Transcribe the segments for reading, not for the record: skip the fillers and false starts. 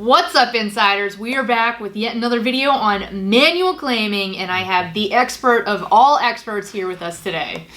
What's up, insiders? We are back with yet another video on manual claiming, and I have the expert of all experts here with us today.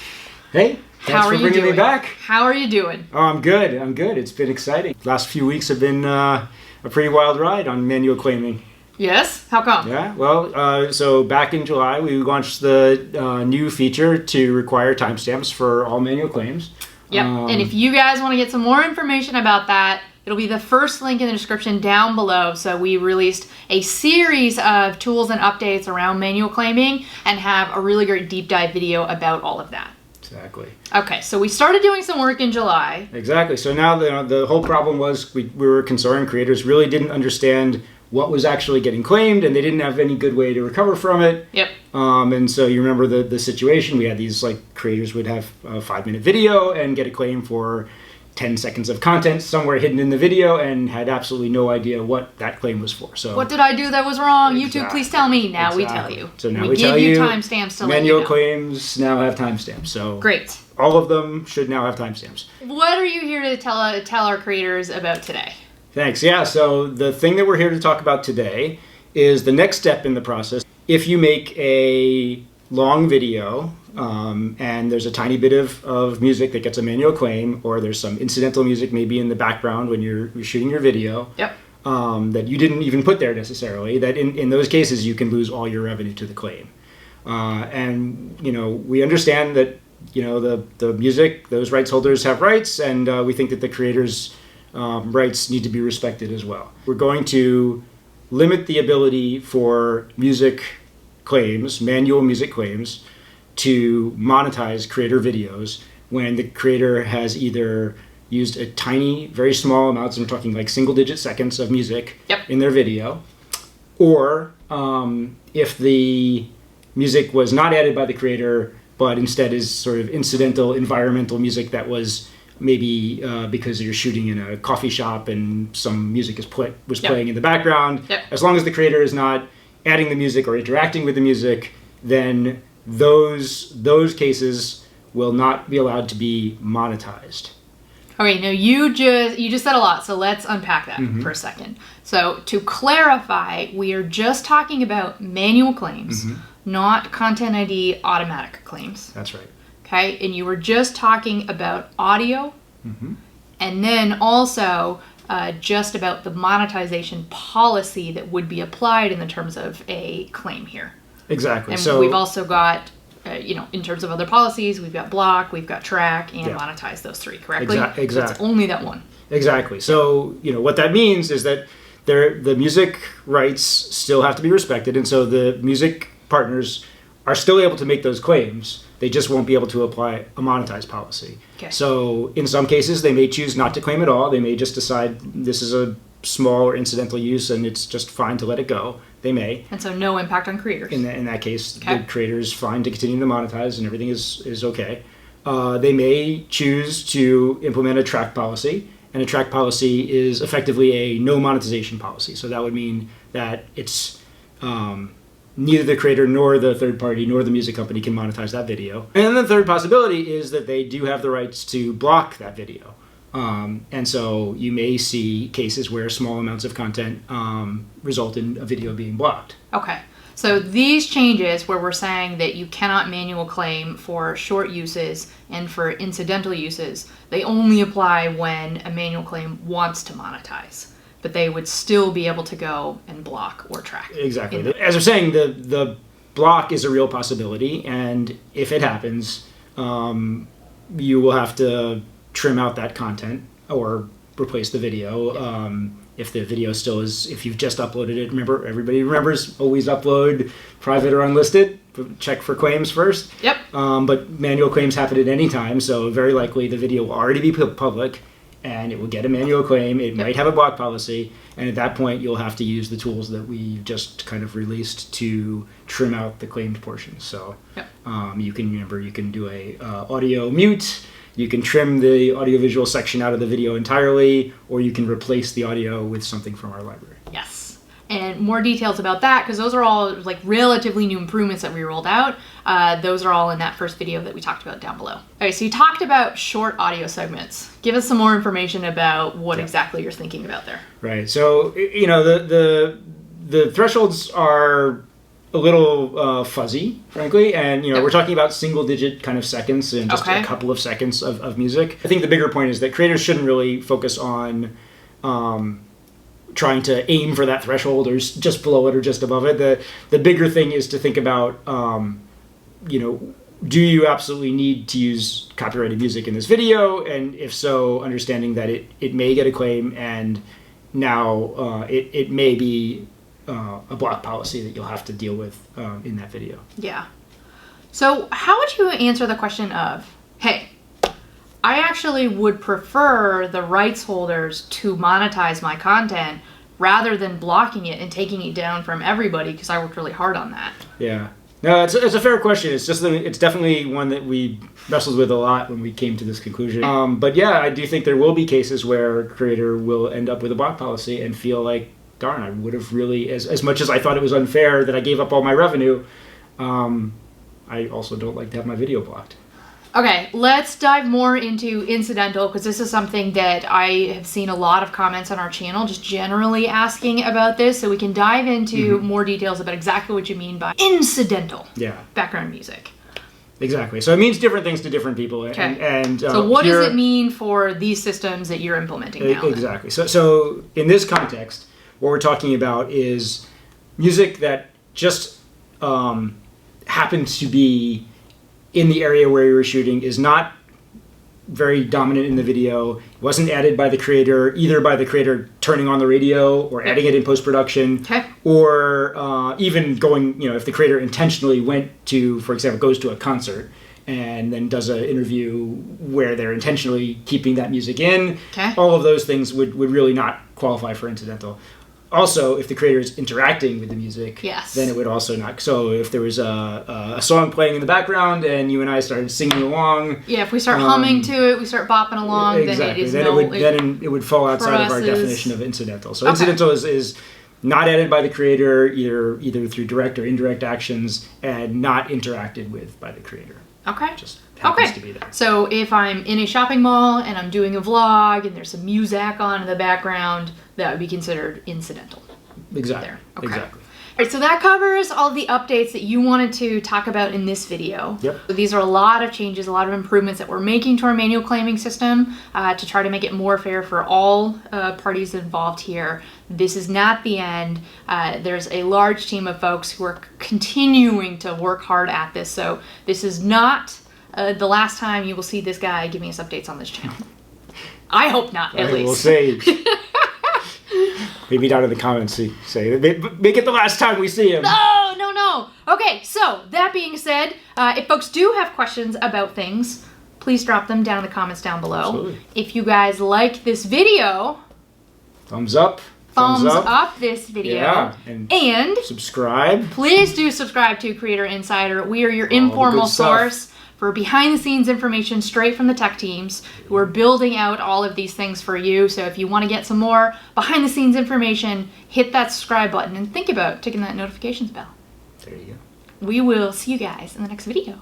Hey, thanks for bringing me back. How are you doing? Oh, I'm good. It's been exciting. Last few weeks have been a pretty wild ride on manual claiming. Yes? How come? Yeah, well, so back in July, we launched the new feature to require timestamps for all manual claims. Yep, and if you guys want to get some more information about that, it'll be the first link in the description down below. So we released a series of tools and updates around manual claiming and have a really great deep dive video about all of that. Exactly. Okay, so we started doing some work in July. Exactly. So now the whole problem was we were concerned creators really didn't understand what was actually getting claimed, and they didn't have any good way to recover from it. Yep. And so you remember the situation. We had these, like, creators would have a 5-minute video and get a claim for 10 seconds of content somewhere hidden in the video and had absolutely no idea what that claim was for. So what did I do that was wrong? Exactly. YouTube, please tell me. Now we tell you. So now we tell give you timestamps to let you manual know. claims now have timestamps. So great. All of them should now have timestamps. What are you here to tell our creators about today? Thanks. Yeah, so the thing that we're here to talk about today is the next step in the process. If you make a long video and there's a tiny bit of music that gets a manual claim, or there's some incidental music maybe in the background when you're shooting your video, yep. That you didn't even put there necessarily, that in those cases you can lose all your revenue to the claim. And, you know, we understand that, you know, the music, those rights holders have rights, and we think that the creators' rights need to be respected as well. We're going to limit the ability for music claims, manual music claims, to monetize creator videos when the creator has either used a tiny, very small amounts, I'm talking like single-digit seconds of music yep. in their video, or if the music was not added by the creator, but instead is sort of incidental, environmental music that was maybe because you're shooting in a coffee shop and some music was yep. playing in the background. Yep. As long as the creator is not adding the music or interacting with the music, then those cases will not be allowed to be monetized. Okay, now you just said a lot, so let's unpack that for a second. So to clarify, we are just talking about manual claims, not Content ID automatic claims. That's right. Okay, and you were just talking about audio, and then also just about the monetization policy that would be applied in the terms of a claim here. Exactly. And so we've also got, you know, in terms of other policies, we've got block, we've got track, and monetize, those three, correctly? Exactly. So it's only that one. Exactly. So, you know, what that means is that the music rights still have to be respected, and so the music partners are still able to make those claims. They just won't be able to apply a monetized policy. Okay. So in some cases, they may choose not to claim at all. They may just decide this is a small or incidental use and it's just fine to let it go. They may. And so no impact on creators. In that case, the creator is fine to continue to monetize and everything is okay. They may choose to implement a track policy, and a track policy is effectively a no monetization policy. So that would mean that it's neither the creator nor the third party nor the music company can monetize that video. And then the third possibility is that they do have the rights to block that video. And so you may see cases where small amounts of content result in a video being blocked. Okay. So these changes where we're saying that you cannot manual claim for short uses and for incidental uses, they only apply when a manual claim wants to monetize. But they would still be able to go and block or track. Exactly. As I'm saying, the block is a real possibility, and if it happens, you will have to trim out that content or replace the video. If the video still is, if you've just uploaded it, remember, everybody remembers, always upload private or unlisted, check for claims first. Yep. But manual claims happen at any time, so very likely the video will already be public, and it will get a manual claim. It might have a block policy, and at that point you'll have to use the tools that we just kind of released to trim out the claimed portions. So you can do a audio mute, you can trim the audiovisual section out of the video entirely, or you can replace the audio with something from our library. Yes. and more details about that, because those are all like relatively new improvements that we rolled out. Those are all in that first video that we talked about down below. Okay, so you talked about short audio segments. Give us some more information about what exactly you're thinking about there. Right. So, you know, the thresholds are a little fuzzy, frankly, and, you know, we're talking about single-digit kind of seconds and just a couple of seconds of music. I think the bigger point is that creators shouldn't really focus on trying to aim for that threshold or just below it or just above it. The bigger thing is to think about, you know, do you absolutely need to use copyrighted music in this video? And if so, understanding that it may get a claim, and now it may be a block policy that you'll have to deal with in that video. Yeah. So how would you answer the question of, hey, I actually would prefer the rights holders to monetize my content rather than blocking it and taking it down from everybody because I worked really hard on that? Yeah. No, it's a fair question. It's definitely one that we wrestled with a lot when we came to this conclusion. But yeah, I do think there will be cases where a creator will end up with a block policy and feel like, darn, I would have really, as much as I thought it was unfair that I gave up all my revenue, I also don't like to have my video blocked. Okay, let's dive more into incidental, because this is something that I have seen a lot of comments on our channel just generally asking about this, so we can dive into more details about exactly what you mean by incidental background music. Exactly. So it means different things to different people. Okay. And so what does it mean for these systems that you're implementing now? Exactly. So in this context, what we're talking about is music that just happens to be in the area where you were shooting, is not very dominant in the video, wasn't added by the creator, either by the creator turning on the radio or adding it in post-production, or even going, you know, if the creator intentionally went to, for example, goes to a concert and then does an interview where they're intentionally keeping that music in, all of those things would really not qualify for incidental. Also, if the creator is interacting with the music, then it would also not. So if there was a song playing in the background and you and I started singing along. Yeah, if we start humming to it, we start bopping along, exactly. then it would fall outside of our definition of incidental. So incidental is not added by the creator, either through direct or indirect actions, and not interacted with by the creator. Okay. Just happens to be there. So if I'm in a shopping mall and I'm doing a vlog and there's some music on in the background, that would be considered incidental. Exactly. There. Okay. Exactly. All right, so that covers all the updates that you wanted to talk about in this video. Yep. So these are a lot of changes, a lot of improvements that we're making to our manual claiming system to try to make it more fair for all parties involved here. This is not the end. There's a large team of folks who are continuing to work hard at this. So this is not the last time you will see this guy giving us updates on this channel. I hope not, at least. We'll say. Maybe down in the comments, say, make it the last time we see him. No. Okay, so that being said, if folks do have questions about things, please drop them down in the comments down below. Absolutely. If you guys like this video, thumbs up. Thumbs up this video. Yeah, and subscribe. Please do subscribe to Creator Insider. We are your informal source for behind-the-scenes information straight from the tech teams who are building out all of these things for you. So if you want to get some more behind-the-scenes information, hit that subscribe button and think about ticking that notifications bell. There you go. We will see you guys in the next video.